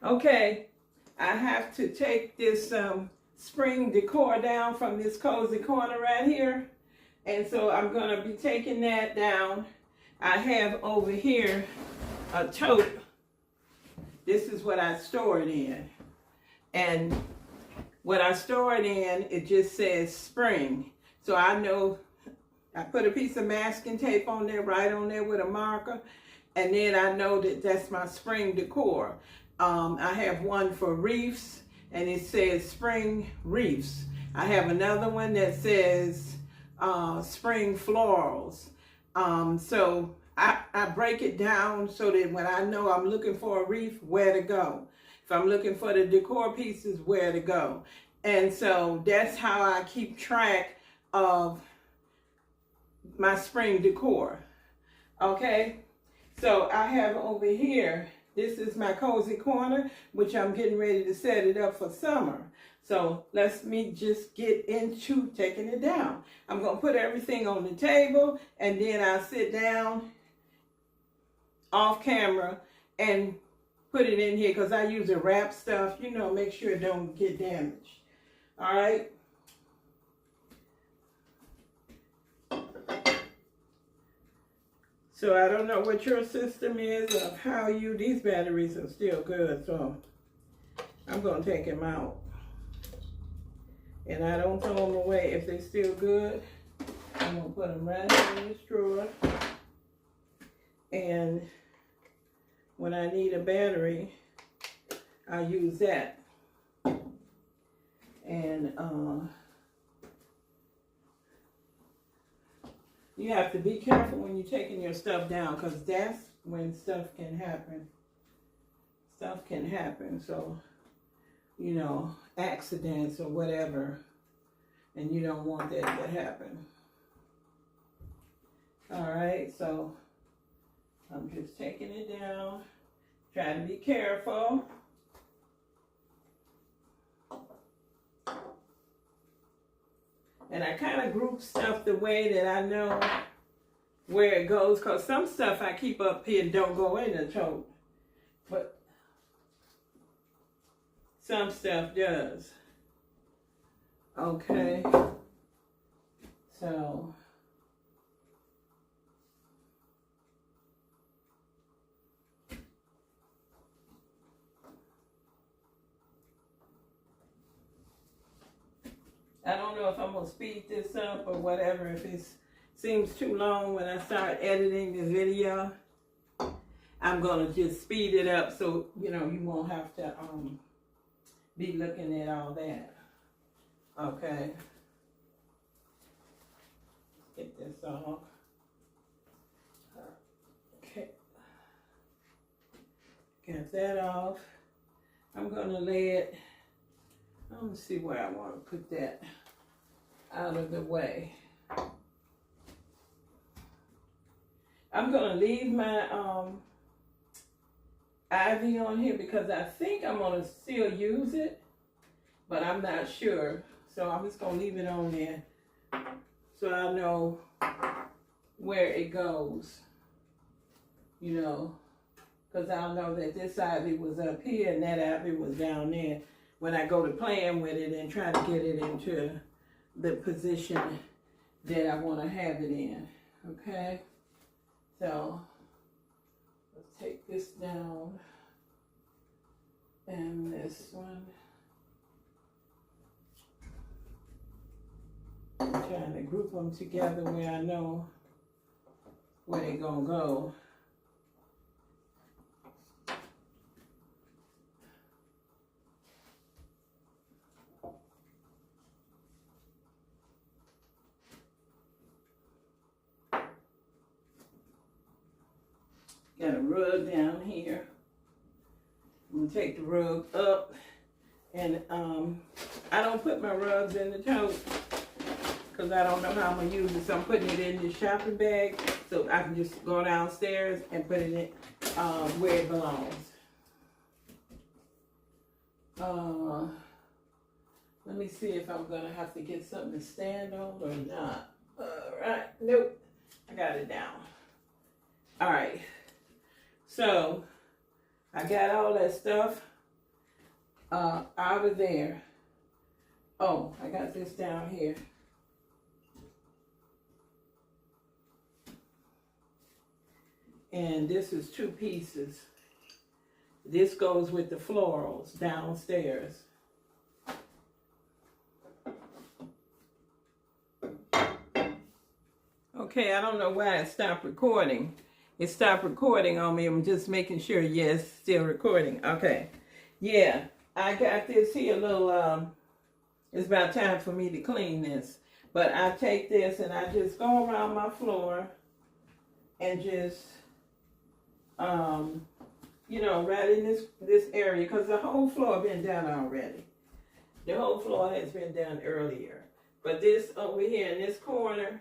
Okay, I have to take this spring decor down from this cozy corner right here. And so I'm going to be taking that down. I have over here a tote. This is what I store it in. And what I store it in, it just says spring. So I know I put a piece of masking tape on there, right on there with a marker. And then I know that that's my spring decor. I have one for wreaths, and it says spring wreaths. I have another one that says spring florals. So I break it down so that when I know I'm looking for a wreath, where to go. If I'm looking for the decor pieces, where to go. And so that's how I keep track of my spring decor. Okay, so I have over here, this is my cozy corner, which I'm getting ready to set it up for summer. So let me just get into taking it down. I'm going to put everything on the table, and then I'll sit down off camera and put it in here, because I usually wrap stuff, you know, make sure it don't get damaged. All right. So I don't know what your system is of how these batteries are still good, so I'm going to take them out. And I don't throw them away if they're still good. I'm going to put them right in this drawer. And when I need a battery, I use that. And you have to be careful when you're taking your stuff down, because that's when stuff can happen. Stuff can happen. So, you know, accidents or whatever. And you don't want that to happen. All right, so I'm just taking it down. Try to be careful. And I kind of group stuff the way that I know where it goes, because some stuff I keep up here don't go in the tote, but some stuff does. Okay, so I don't know if I'm going to speed this up or whatever. If it seems too long when I start editing the video, I'm going to just speed it up so, you know, you won't have to be looking at all that. Okay. Get this off. Okay. Got that off. I'm going to lay it. Let me see where I want to put that out of the way. I'm going to leave my ivy on here because I think I'm going to still use it, but I'm not sure. So I'm just going to leave it on there so I know where it goes, you know, because I'll know that this ivy was up here and that ivy was down there when I go to playing with it and try to get it into the position that I want to have it in. Okay, so let's take this down, and this one. I'm trying to group them together where I know where they're gonna go. Got a rug down here. I'm gonna take the rug up, and I don't put my rugs in the tote because I don't know how I'm gonna use it. So I'm putting it in the shopping bag so I can just go downstairs and put it in where it belongs. Let me see if I'm gonna have to get something to stand on or not. All right, nope, I got it down. All right. So I got all that stuff out of there. Oh, I got this down here. And this is 2 pieces. This goes with the florals downstairs. Okay, I don't know why it stopped recording. It stopped recording on me. I'm just making sure, yes, still recording. Okay. Yeah, I got this here little, it's about time for me to clean this. But I take this and I just go around my floor and just, you know, right in this area, because the whole floor been done already. The whole floor has been done earlier. But this over here in this corner,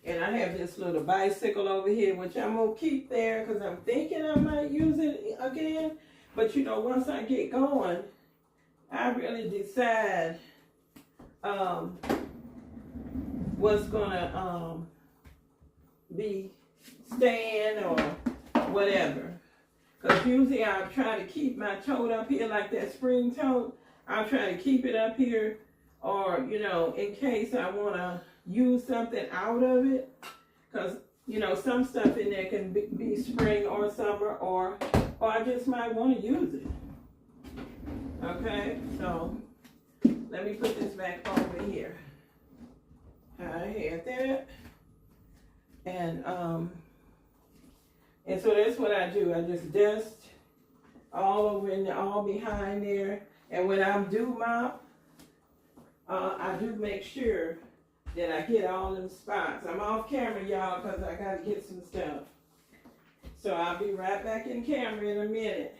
and I have this little bicycle over here, which I'm going to keep there because I'm thinking I might use it again. But, you know, once I get going, I really decide what's going to be staying or whatever. Because usually I'll try to keep my tote up here like that spring tote. I'll try to keep it up here, or, you know, in case I want to use something out of it. Because, you know, some stuff in there can be spring or summer, or I just might want to use it. Okay, so let me put this back over here. I have that. And so that's what I do. I just dust all over in there, all behind there. And when I do mop, I do make sure that I get all them spots. I'm off camera, y'all, because I got to get some stuff. So I'll be right back in camera in a minute.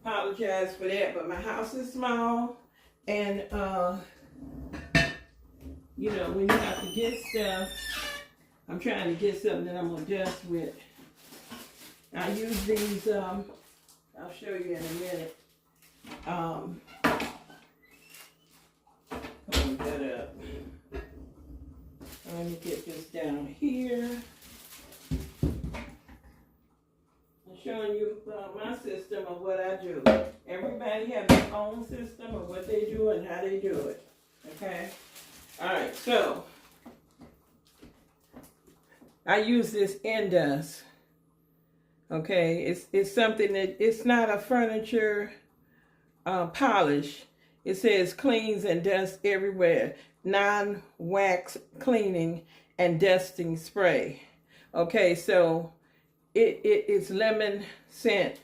Apologize for that, but my house is small. And, you know, when you have to get stuff, I'm trying to get something that I'm going to dust with. I use these, I'll show you in a minute. Hold that up. Let me get this down here. I'm showing you my system of what I do. Everybody has their own system of what they do and how they do it. Okay? All right, so I use this Indus. Okay, it's something that, it's not a furniture polish. It says cleans and dust everywhere. Non-wax cleaning and dusting spray. Okay, so it's lemon scent.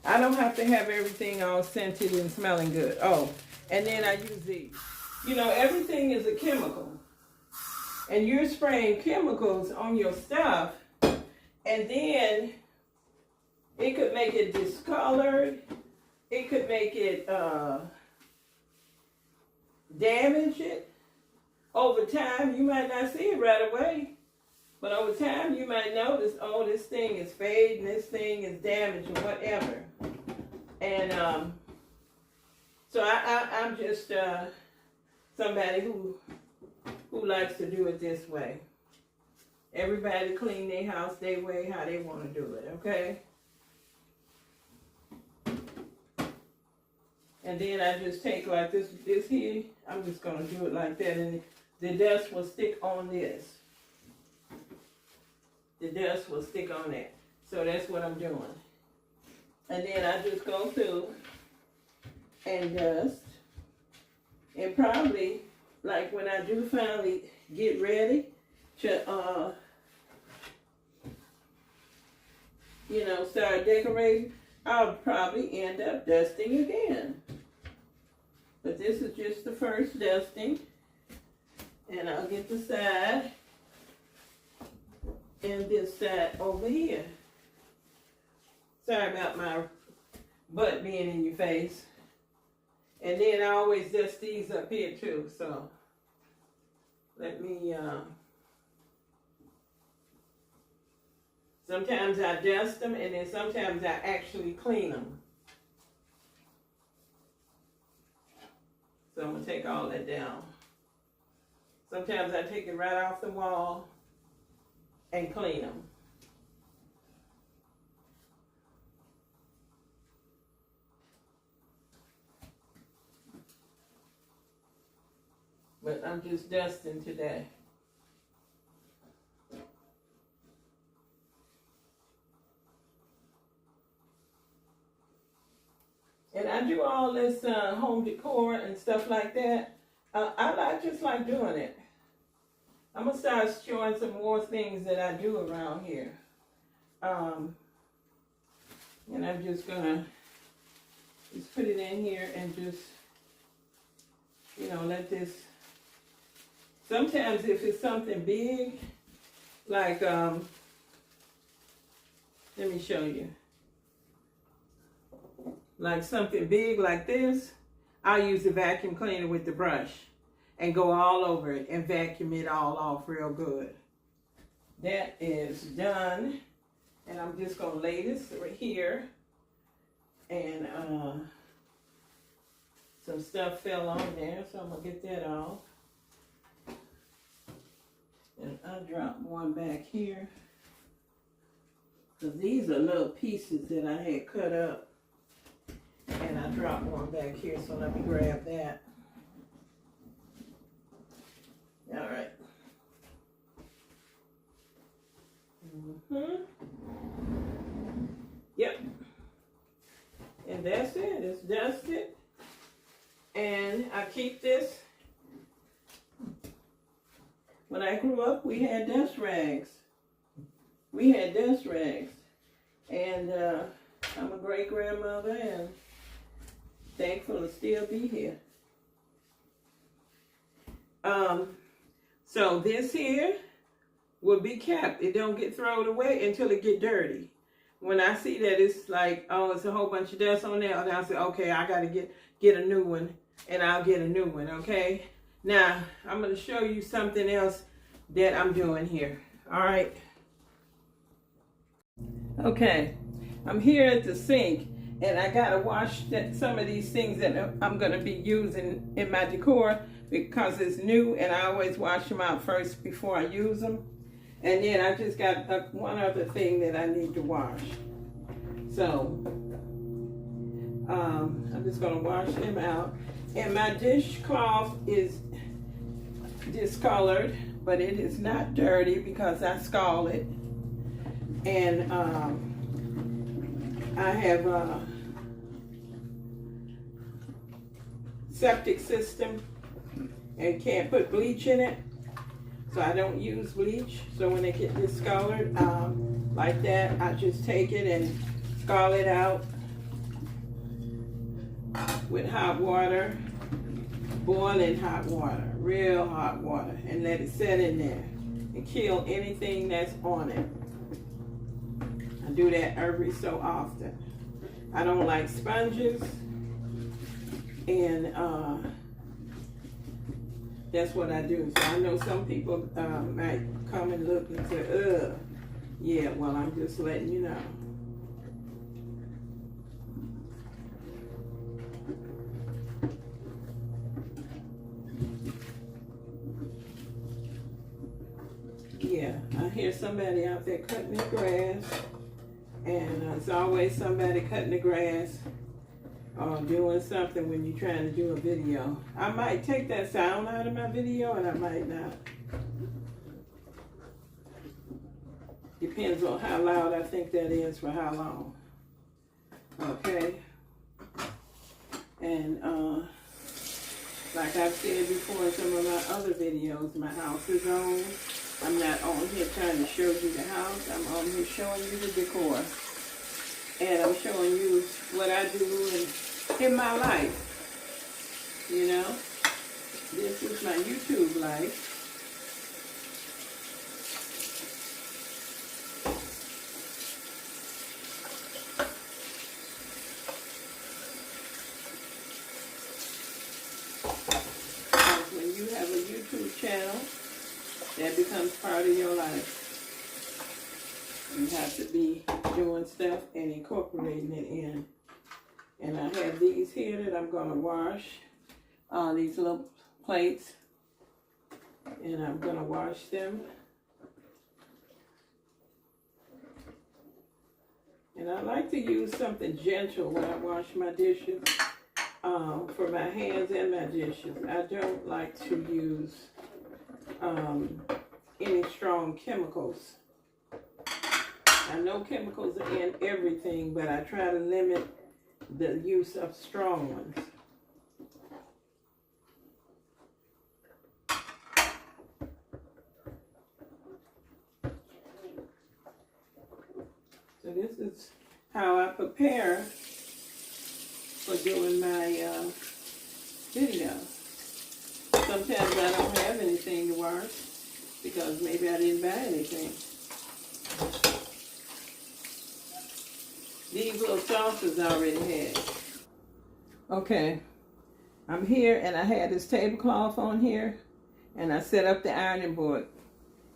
I don't have to have everything all scented and smelling good. Oh, and then I use these. You know, everything is a chemical. And you're spraying chemicals on your stuff, and then it could make it discolored. It could make it damage it. Over time, you might not see it right away. But over time, you might notice, oh, this thing is fading, this thing is damaged, or whatever. And so I'm just somebody who likes to do it this way. Everybody clean their house their way, how they want to do it, okay? And then I just take like this here, I'm just going to do it like that, and the dust will stick on this. The dust will stick on that. So that's what I'm doing. And then I just go through and dust. And probably, like when I do finally get ready to, you know, start decorating, I'll probably end up dusting again. But this is just the first dusting. And I'll get the side and this side over here. Sorry about my butt being in your face. And then I always dust these up here too, so let me, sometimes I dust them and then sometimes I actually clean them. So I'm going to take all that down. Sometimes I take it right off the wall and clean them. but I'm just dusting today. And I do all this home decor and stuff like that. I just like doing it. I'm going to start showing some more things that I do around here. And I'm just going to just put it in here and just, you know, let this. Sometimes if it's something big, like, let me show you. Like something big like this, I'll use the vacuum cleaner with the brush and go all over it and vacuum it all off real good. That is done. And I'm just going to lay this right here. And some stuff fell on there, so I'm going to get that off. And I'll drop one back here. Because these are little pieces that I had cut up. And I dropped one back here, so let me grab that. All right. Yep. And that's it. It's dusted. And I keep this. When I grew up, we had dust rags. And I'm a great-grandmother and thankful to still be here. So this here will be kept. It don't get thrown away until it get dirty. When I see that it's like, oh, it's a whole bunch of dust on there, and I'll say, okay, I got to get a new one, and I'll get a new one, okay? Now, I'm going to show you something else that I'm doing here, all right? Okay, I'm here at the sink, and I got to wash some of these things that I'm going to be using in my decor because it's new, and I always wash them out first before I use them. And then I just got one other thing that I need to wash. So, I'm just going to wash them out. And my dishcloth is discolored, but it is not dirty because I scald it. And I have a septic system and can't put bleach in it. So I don't use bleach. So when they get discolored like that, I just take it and scald it out with hot water, boiling hot water, real hot water, and let it set in there and kill anything that's on it. I do that every so often. I don't like sponges, and that's what I do. So I know some people might come and look and say, ugh. Yeah, well, I'm just letting you know. Yeah, I hear somebody out there cutting the grass, and it's always somebody cutting the grass or doing something when you're trying to do a video. I might take that sound out of my video, and I might not. Depends on how loud I think that is for how long. Okay. And like I've said before in some of my other videos, my house is on. I'm not on here trying to show you the house. I'm on here showing you the decor. And I'm showing you what I do in my life. You know? This is my YouTube life. When you have a YouTube channel, that becomes part of your life. You have to be doing stuff and incorporating it in. And I have these here that I'm going to wash. These little plates. And I'm going to wash them. And I like to use something gentle when I wash my dishes. for my hands and my dishes. I don't like to use any strong chemicals. I know chemicals are in everything, but I try to limit the use of strong ones. So this is how I prepare for doing my video. Sometimes I don't have anything to wash because maybe I didn't buy anything. These little sauces I already had. Okay, I'm here and I had this tablecloth on here and I set up the ironing board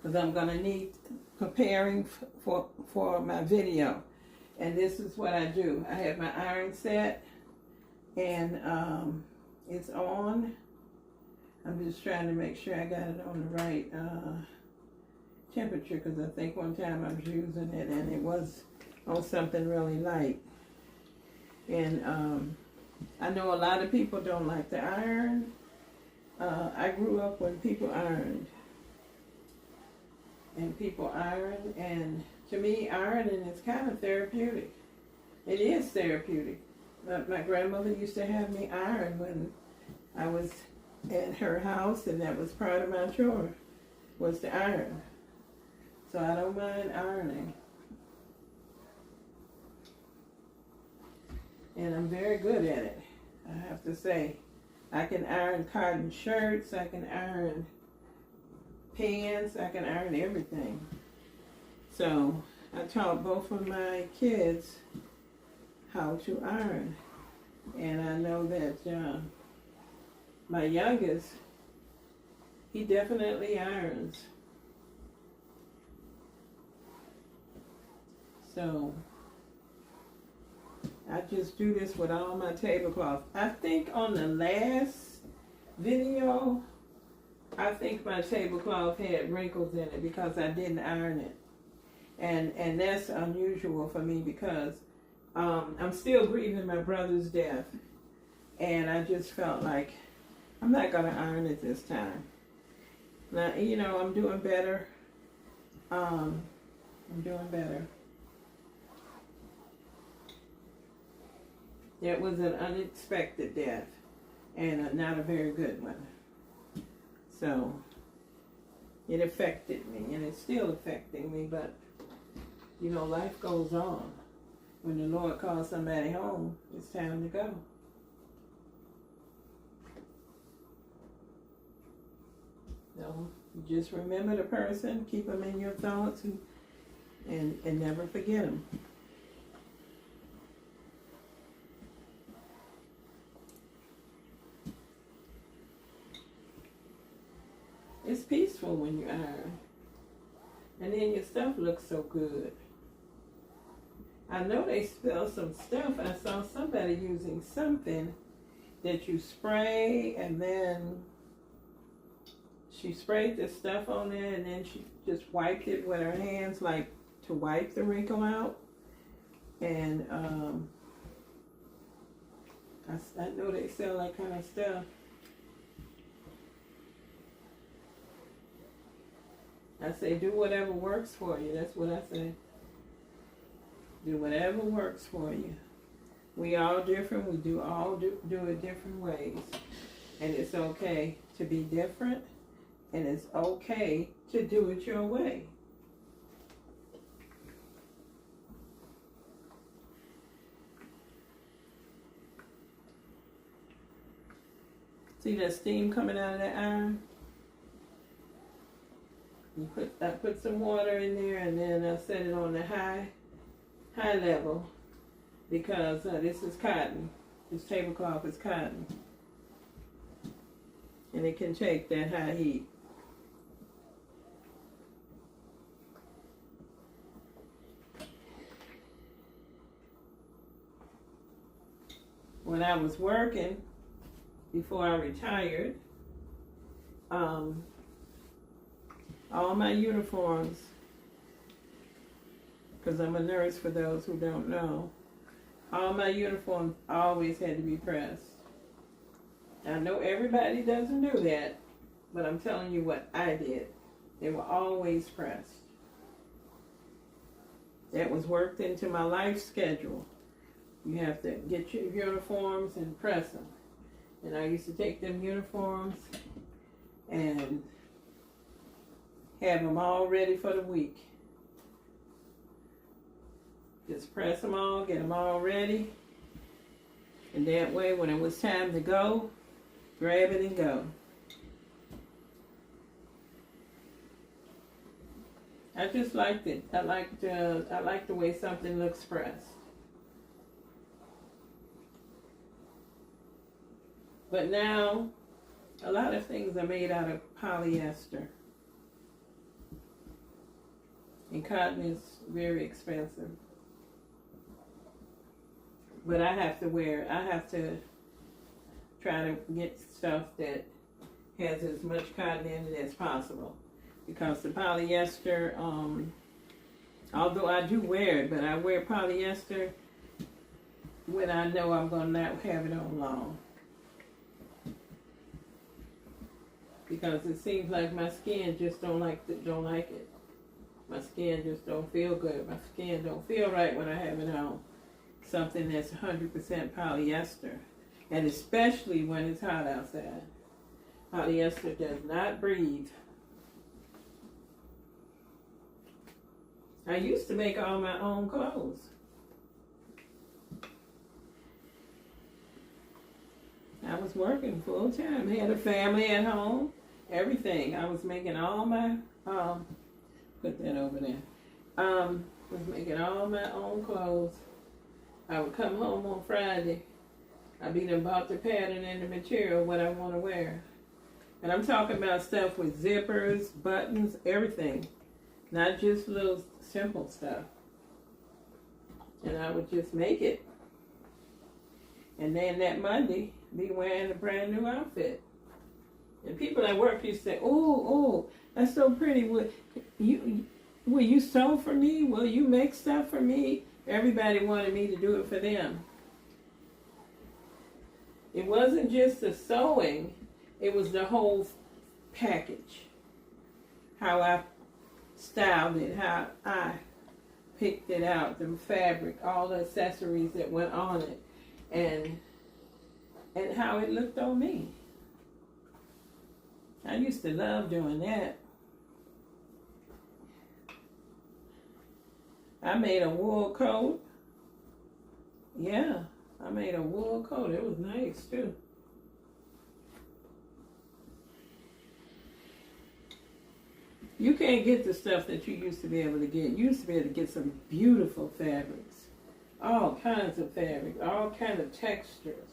because I'm gonna need preparing for my video. And this is what I do. I have my iron set and it's on. I'm just trying to make sure I got it on the right temperature because I think one time I was using it and it was on something really light. And I know a lot of people don't like to iron. I grew up when people ironed. And people iron, and to me, ironing is kind of therapeutic. It is therapeutic. My grandmother used to have me iron when I was at her house, and that was part of my chore, was to iron. So I don't mind ironing. And I'm very good at it, I have to say. I can iron cotton shirts, I can iron pants, I can iron everything. So I taught both of my kids how to iron. And I know that my youngest, he definitely irons. So I just do this with all my tablecloths. I think on the last video, I think my tablecloth had wrinkles in it because I didn't iron it. And that's unusual for me because I'm still grieving my brother's death. And I just felt like I'm not going to iron it this time. Now, you know, I'm doing better. I'm doing better. It was an unexpected death and not a very good one. So it affected me and it's still affecting me, but you know, life goes on. When the Lord calls somebody home, it's time to go. So just remember the person, keep them in your thoughts and never forget them. It's peaceful when you iron. And then your stuff looks so good. I know they spell some stuff. I saw somebody using something that you spray and then she sprayed the stuff on there and then she just wiped it with her hands like to wipe the wrinkle out. And I know they sell that kind of stuff. I say, do whatever works for you. That's what I say. Do whatever works for you. We all different. We do it different ways. And it's okay to be different. And it's okay to do it your way. See that steam coming out of that iron? I put some water in there and then I set it on the high level because this is cotton. This tablecloth is cotton. And it can take that high heat. When I was working, before I retired, all my uniforms, because I'm a nurse for those who don't know, all my uniforms always had to be pressed. I know everybody doesn't do that, but I'm telling you what I did. They were always pressed. That was worked into my life schedule. You have to get your uniforms and press them. And I used to take them uniforms and have them all ready for the week. Just press them all, get them all ready. And that way, when it was time to go, grab it and go. I just liked it. I like the way something looks pressed. But now, a lot of things are made out of polyester. And cotton is very expensive. But I have to try to get stuff that has as much cotton in it as possible. Because the polyester, although I do wear it, but I wear polyester when I know I'm going to not have it on long. Because it seems like my skin just don't like it. My skin just don't feel good. My skin don't feel right when I have it on. Something that's 100% polyester. And especially when it's hot outside. Polyester does not breathe. I used to make all my own clothes. I was working full time. I had a family at home. Everything. I was making all my, put that over there. Was making all my own clothes. I would come home on Friday. I'd be done bought the pattern and the material, what I want to wear. And I'm talking about stuff with zippers, buttons, everything. Not just little simple stuff. And I would just make it. And then that Monday, be wearing a brand new outfit. And people at work used to say, oh, that's so pretty. Will you sew for me? Will you make stuff for me? Everybody wanted me to do it for them. It wasn't just the sewing, it was the whole package. How I styled it, how I picked it out, the fabric, all the accessories that went on it, and how it looked on me. I used to love doing that. I made a wool coat. Yeah, I made a wool coat. It was nice too. You can't get the stuff that you used to be able to get. You used to be able to get some beautiful fabrics. All kinds of fabrics, all kinds of textures.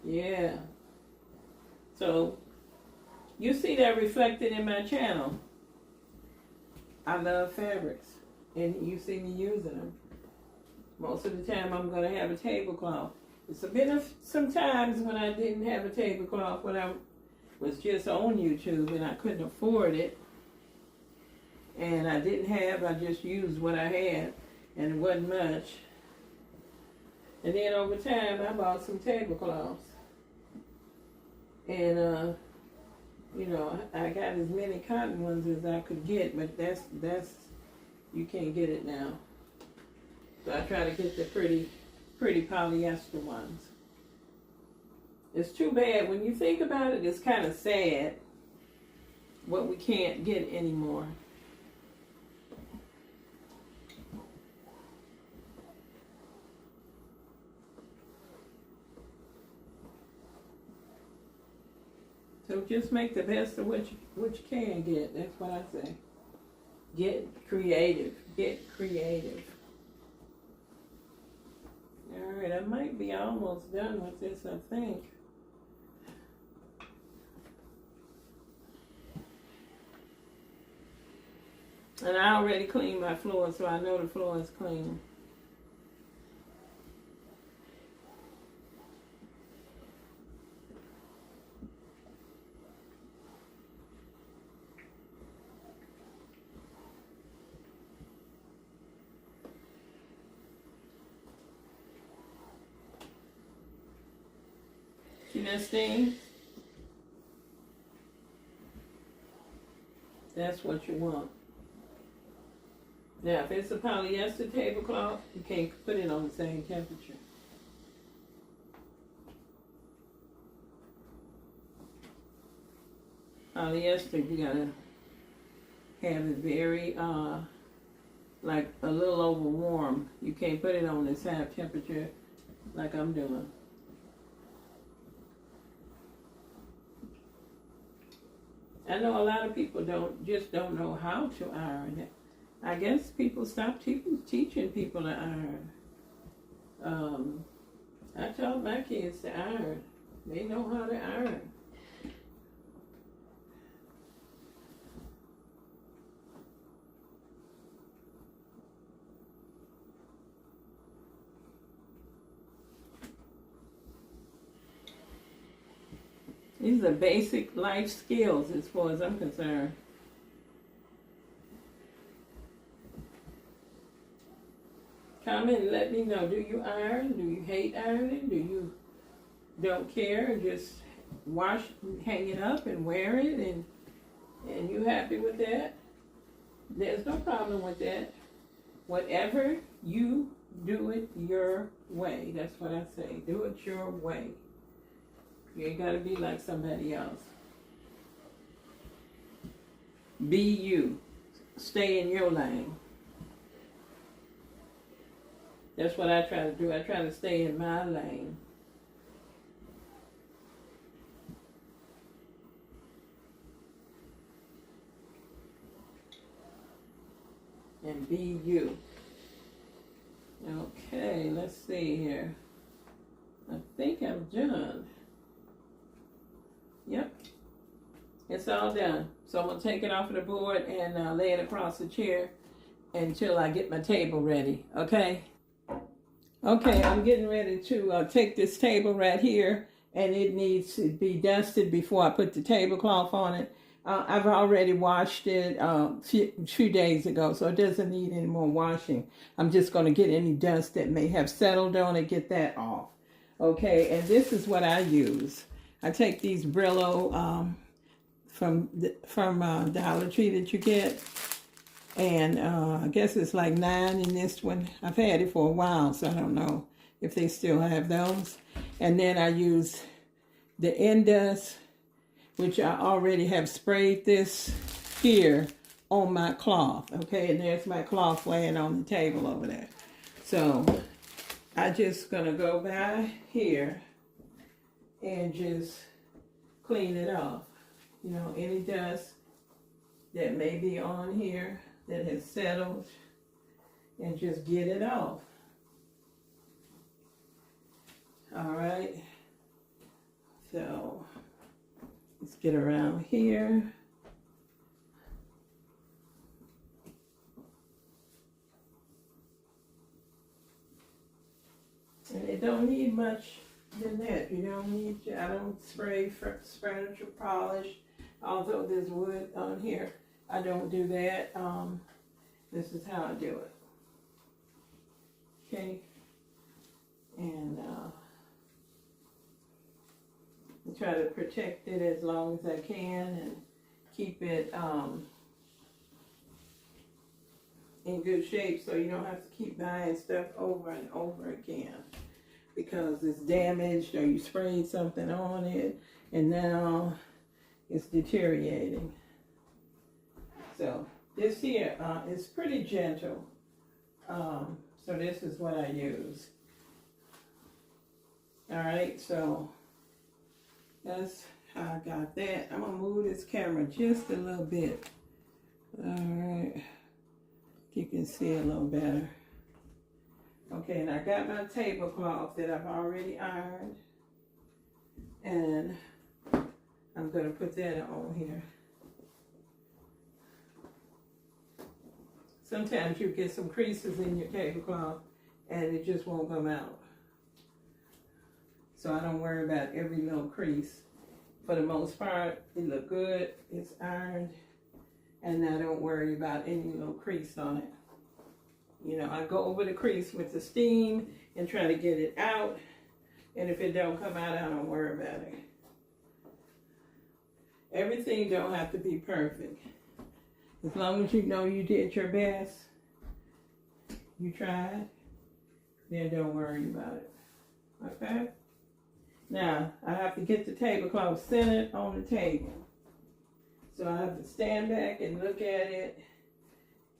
Yeah. So, you see that reflected in my channel. I love fabrics. And you see me using them. Most of the time I'm going to have a tablecloth. It's a bit of some times when I didn't have a tablecloth, when I was just on YouTube and I couldn't afford it. And I just used what I had, and it wasn't much. And then over time I bought some tablecloths. And I got as many cotton ones as I could get, but that's you can't get it now. So I try to get the pretty polyester ones. It's too bad. When you think about it, it's kind of sad what we can't get anymore. So just make the best of what you can get. That's what I say. Get creative. Get creative. All right, I might be almost done with this, I think. And I already cleaned my floor, so I know the floor is clean. that steam? That's what you want. Now, if it's a polyester tablecloth, you can't put it on the same temperature. Polyester, you gotta have it very, like a little over warm. You can't put it on the same temperature like I'm doing. I know a lot of people don't know how to iron it. I guess people stopped teaching people to iron. I taught my kids to iron. They know how to iron. These are basic life skills as far as I'm concerned. Comment and let me know. Do you iron? Do you hate ironing? Do you don't care and just wash, hang it up and wear it and you happy with that? There's no problem with that. Whatever you do it your way. That's what I say. Do it your way. You ain't gotta be like somebody else. Be you. Stay in your lane. That's what I try to do. I try to stay in my lane. And be you. Okay, let's see here. I think I'm done. Yep, it's all done. So I'm gonna take it off of the board and lay it across the chair until I get my table ready, okay? Okay, I'm getting ready to take this table right here, and it needs to be dusted before I put the tablecloth on it. I've already washed it a few days ago, so it doesn't need any more washing. I'm just gonna get any dust that may have settled on it, get that off. Okay, and this is what I use. I take these Brillo from Dollar Tree that you get, and I guess it's like 9 in this one. I've had it for a while, so I don't know if they still have those. And then I use the Indus, which I already have sprayed this here on my cloth. Okay, and there's my cloth laying on the table over there. So I just gonna go by here and just clean it off. You know, any dust that may be on here that has settled, and just get it off. All right. So let's get around here. And it don't need much than that. You don't need to, I don't spray furniture polish, although there's wood on here. I don't do that. This is how I do it. Okay. And I try to protect it as long as I can and keep it in good shape, so you don't have to keep buying stuff over and over again because it's damaged or you sprayed something on it and now it's deteriorating. So this here is pretty gentle. So this is what I use. All right, so that's how I got that. I'm gonna move this camera just a little bit. All right, you can see a little better. Okay, and I got my tablecloth that I've already ironed, and I'm gonna put that on here. Sometimes you get some creases in your tablecloth and it just won't come out. So I don't worry about every little crease. For the most part, it look good, it's ironed, and I don't worry about any little crease on it. You know, I go over the crease with the steam and try to get it out And if it don't come out, I don't worry about it. Everything don't have to be perfect. As long as you know you did your best, you tried, then don't worry about it. Okay? Now, I have to get the tablecloth centered on the table. So I have to stand back and look at it,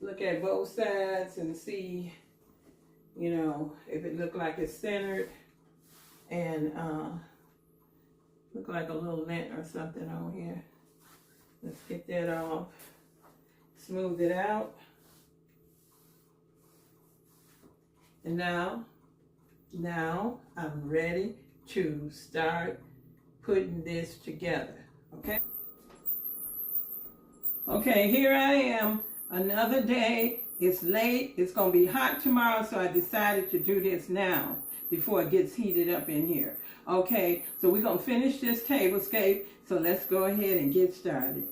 look at both sides and see, you know, if it look like it's centered, and look like a little lint or something on here. Let's get that off. Smooth it out. And now I'm ready to start putting this together, okay? Okay, here I am, another day. It's late, it's gonna be hot tomorrow, so I decided to do this now before it gets heated up in here. Okay, so we're gonna finish this tablescape, so let's go ahead and get started.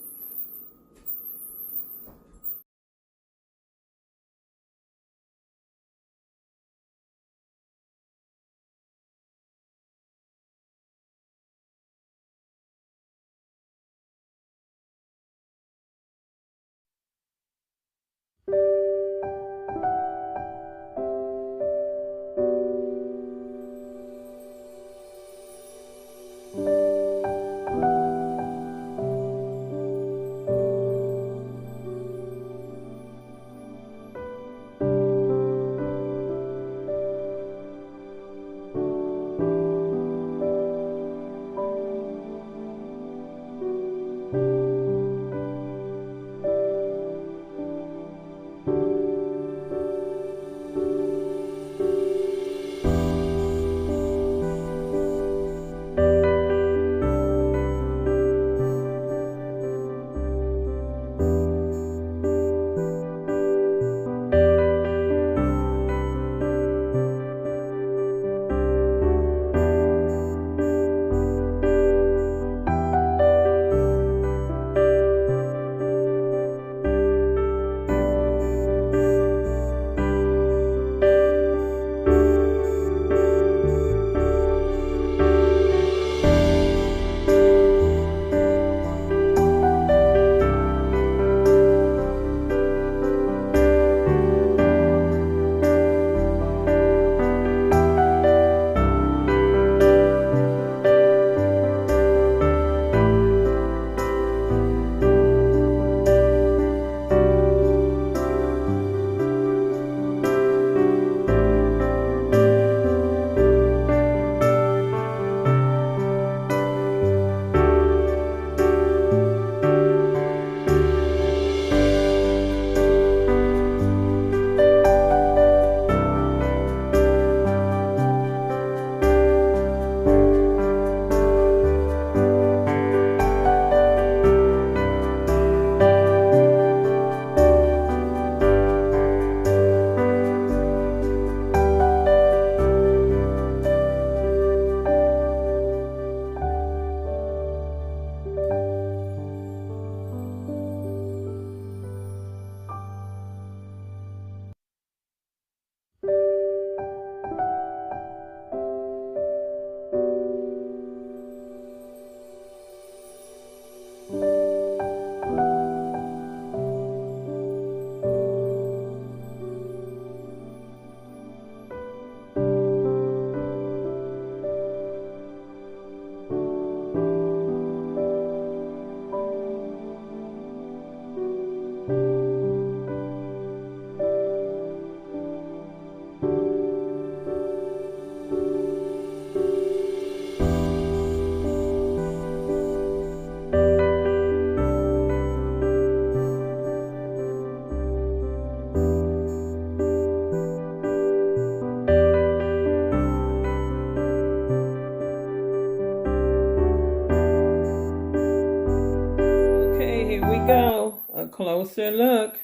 A closer look.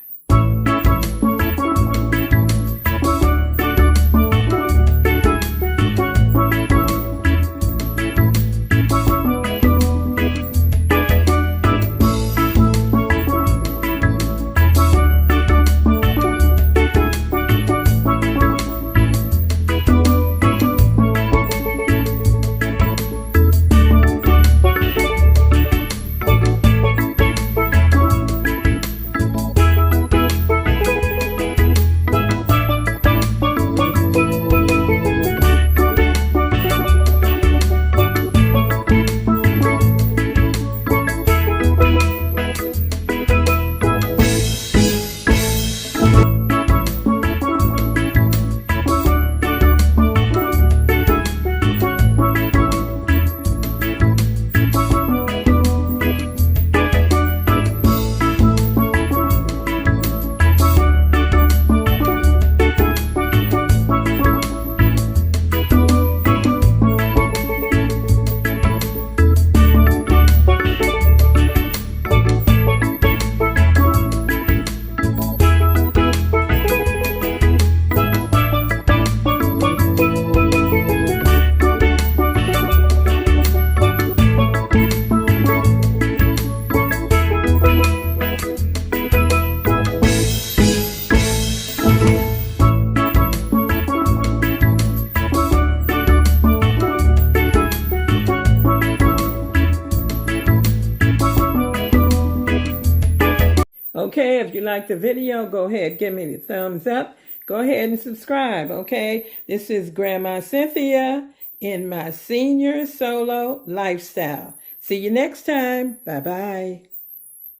Okay, if you like the video, go ahead, give me the thumbs up. Go ahead and subscribe, okay? This is Grandma Cynthia in my senior solo lifestyle. See you next time. Bye-bye.